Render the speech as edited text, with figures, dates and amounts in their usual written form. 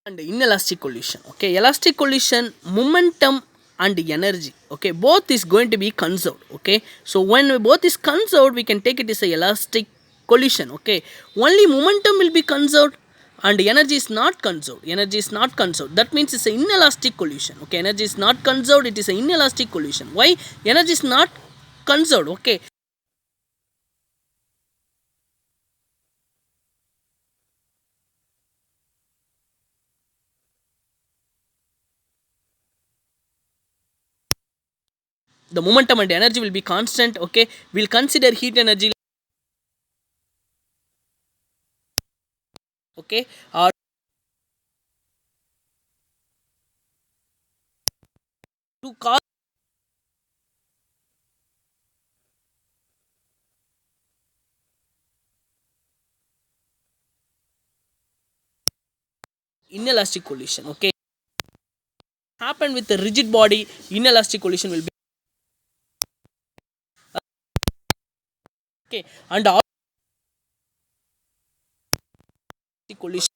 and inelastic collision. Okay, elastic collision, momentum and energy, okay, both is going to be conserved. Okay, so when both is conserved, we can take it as a elastic collision. Okay, only momentum will be conserved and energy is not conserved. Energy is not conserved, that means it's an inelastic collision. Okay, energy is not conserved, it is an inelastic collision. Why? Energy is not conserved. Okay, the momentum and energy will be constant. Okay, we'll consider heat energy. Okay, to cause inelastic collision. Okay, happen with a rigid body, inelastic collision will be. Okay, and all collision